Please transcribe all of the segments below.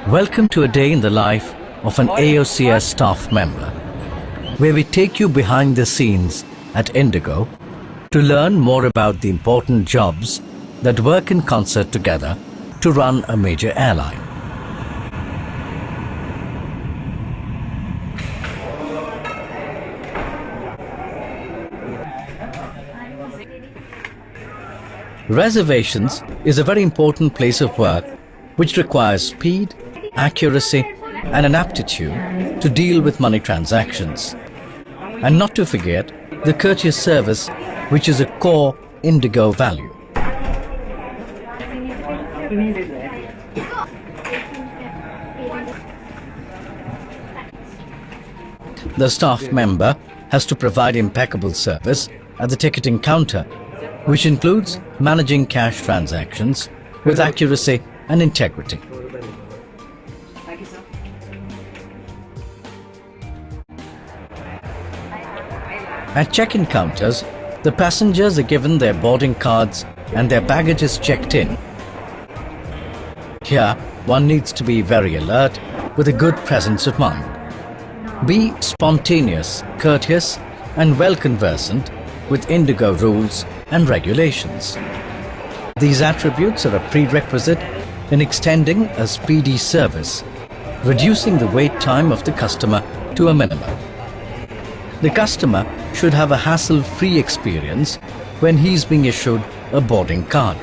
Welcome to a day in the life of an AOCS staff member, where we take you behind the scenes at Indigo to learn more about the important jobs that work in concert together to run a major airline. Reservations is a very important place of work which requires speed, accuracy and an aptitude to deal with money transactions. And not to forget the courteous service, which is a core Indigo value. The staff member has to provide impeccable service at the ticketing counter, which includes managing cash transactions with accuracy and integrity. At check-in counters, the passengers are given their boarding cards and their baggage is checked in. Here, one needs to be very alert with a good presence of mind. Be spontaneous, courteous and well conversant with Indigo rules and regulations. These attributes are a prerequisite in extending a speedy service, reducing the wait time of the customer to a minimum. The customer should have a hassle-free experience when he is being issued a boarding card.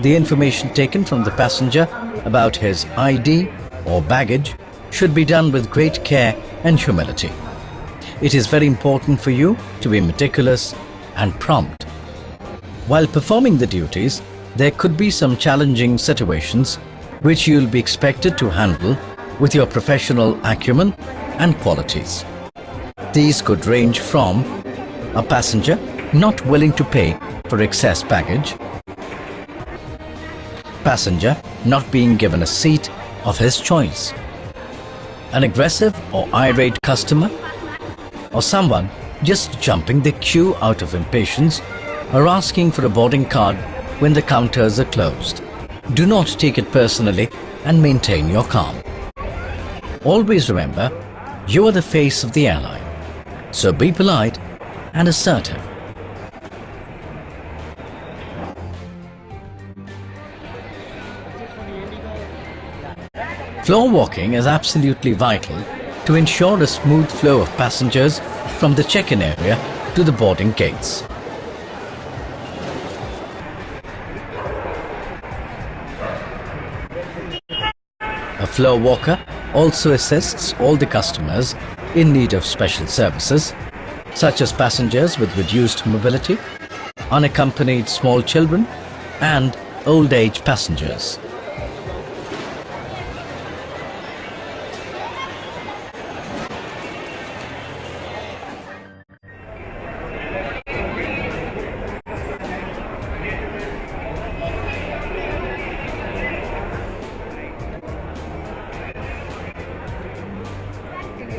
The information taken from the passenger about his ID or baggage should be done with great care and humility. It is very important for you to be meticulous and prompt. While performing the duties, there could be some challenging situations which you will be expected to handle with your professional acumen and qualities. These could range from a passenger not willing to pay for excess baggage, passenger not being given a seat of his choice, an aggressive or irate customer, or someone just jumping the queue out of impatience or asking for a boarding card when the counters are closed. Do not take it personally and maintain your calm. Always remember, you are the face of the airline, so be polite and assertive. Floor walking is absolutely vital to ensure a smooth flow of passengers from the check-in area to the boarding gates. A floor walker also assists all the customers in need of special services, such as passengers with reduced mobility, unaccompanied small children, and old age passengers.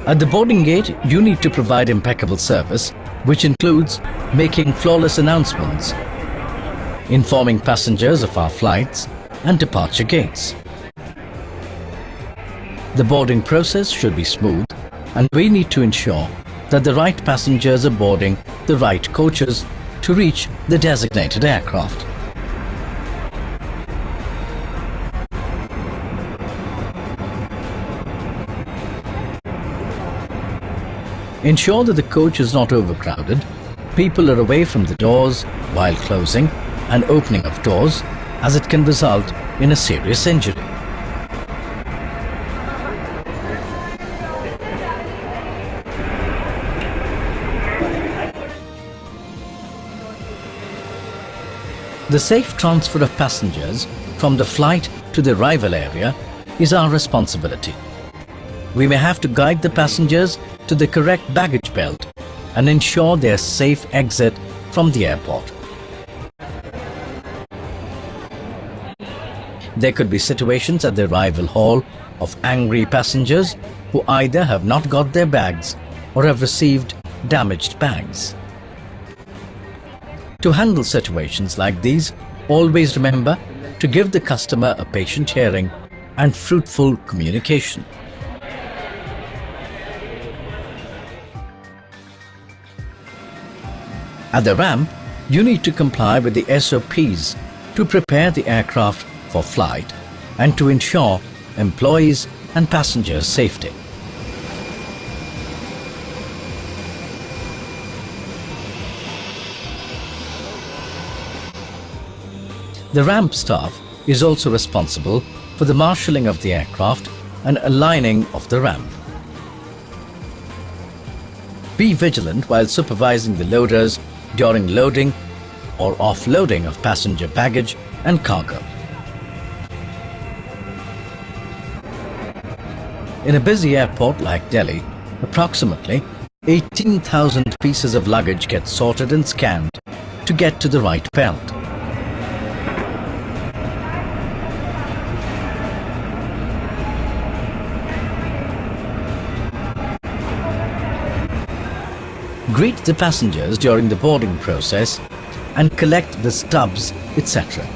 At the boarding gate, you need to provide impeccable service, which includes making flawless announcements, informing passengers of our flights and departure gates. The boarding process should be smooth, and we need to ensure that the right passengers are boarding the right coaches to reach the designated aircraft. Ensure that the coach is not overcrowded, people are away from the doors while closing and opening of doors, as it can result in a serious injury. The safe transfer of passengers from the flight to the arrival area is our responsibility. We may have to guide the passengers to the correct baggage belt and ensure their safe exit from the airport. There could be situations at the arrival hall of angry passengers who either have not got their bags or have received damaged bags. To handle situations like these, always remember to give the customer a patient hearing and fruitful communication. At the ramp, you need to comply with the SOPs to prepare the aircraft for flight and to ensure employees and passengers' safety. The ramp staff is also responsible for the marshalling of the aircraft and aligning of the ramp. Be vigilant while supervising the loaders during loading or offloading of passenger baggage and cargo. In a busy airport like Delhi, approximately 18,000 pieces of luggage get sorted and scanned to get to the right belt. Greet the passengers during the boarding process and collect the stubs, etc.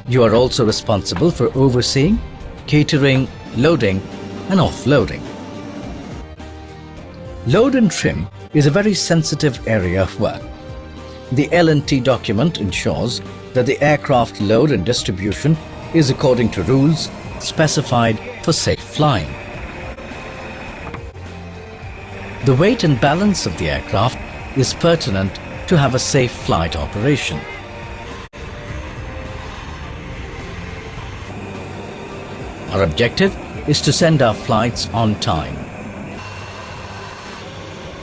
You are also responsible for overseeing, catering, loading and offloading. Load and trim is a very sensitive area of work. The L&T document ensures that the aircraft load and distribution is according to rules specified for safe flying. The weight and balance of the aircraft is pertinent to have a safe flight operation. Our objective is to send our flights on time.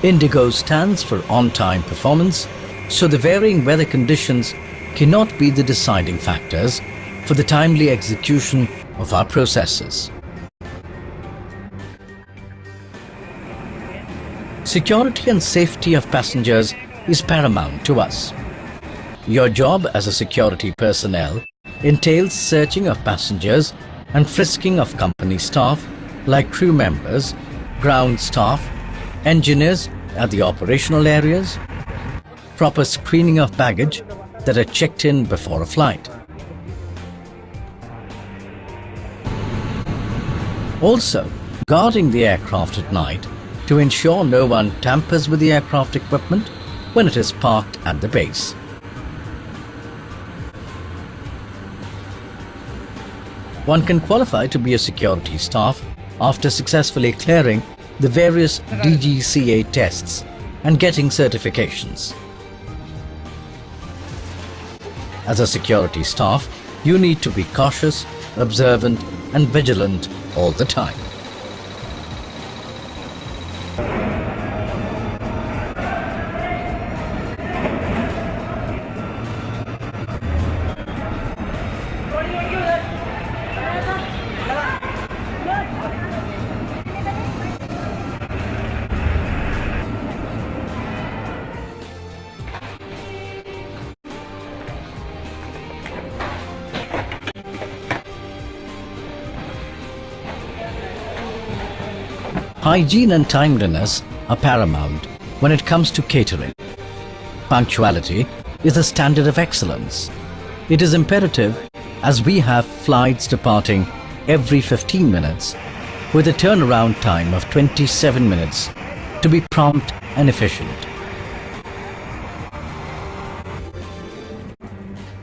Indigo stands for on-time performance, so the varying weather conditions cannot be the deciding factors for the timely execution of our processes. Security and safety of passengers is paramount to us. Your job as a security personnel entails searching of passengers and frisking of company staff like crew members, ground staff, engineers at the operational areas, proper screening of baggage that are checked in before a flight. Also, guarding the aircraft at night to ensure no one tampers with the aircraft equipment when it is parked at the base. One can qualify to be a security staff after successfully clearing the various DGCA tests and getting certifications. As a security staff, you need to be cautious, observant and vigilant all the time. Hygiene and timeliness are paramount when it comes to catering. Punctuality is a standard of excellence. It is imperative as we have flights departing every 15 minutes with a turnaround time of 27 minutes to be prompt and efficient.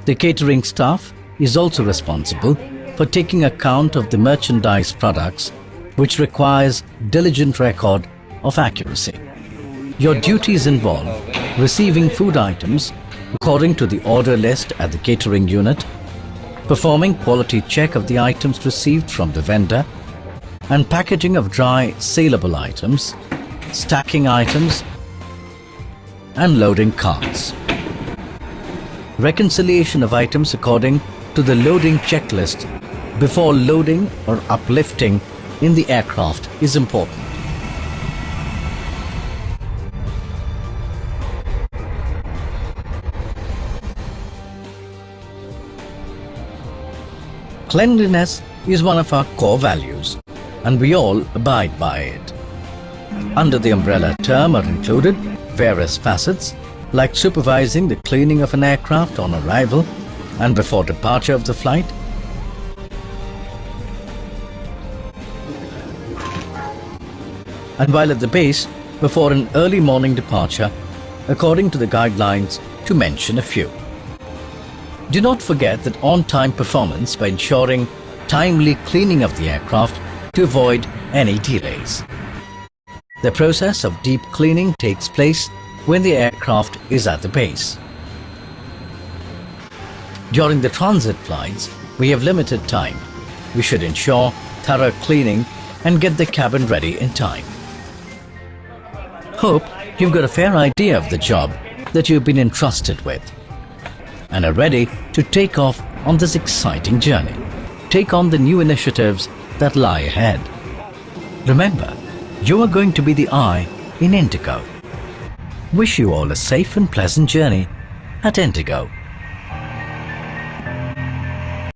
The catering staff is also responsible for taking account of the merchandise products which requires diligent record of accuracy. Your duties involve receiving food items according to the order list at the catering unit, performing quality check of the items received from the vendor, and packaging of dry saleable items, stacking items, and loading carts. Reconciliation of items according to the loading checklist before loading or uplifting in the aircraft is important. Cleanliness is one of our core values, and we all abide by it. Under the umbrella term are included various facets like supervising the cleaning of an aircraft on arrival and before departure of the flight, and while at the base before an early morning departure, according to the guidelines, to mention a few. Do not forget that on-time performance by ensuring timely cleaning of the aircraft to avoid any delays. The process of deep cleaning takes place when the aircraft is at the base. During the transit flights, we have limited time. We should ensure thorough cleaning and get the cabin ready in time. Hope you've got a fair idea of the job that you've been entrusted with and are ready to take off on this exciting journey. Take on the new initiatives that lie ahead. Remember, you are going to be the eye in Indigo. Wish you all a safe and pleasant journey at Indigo.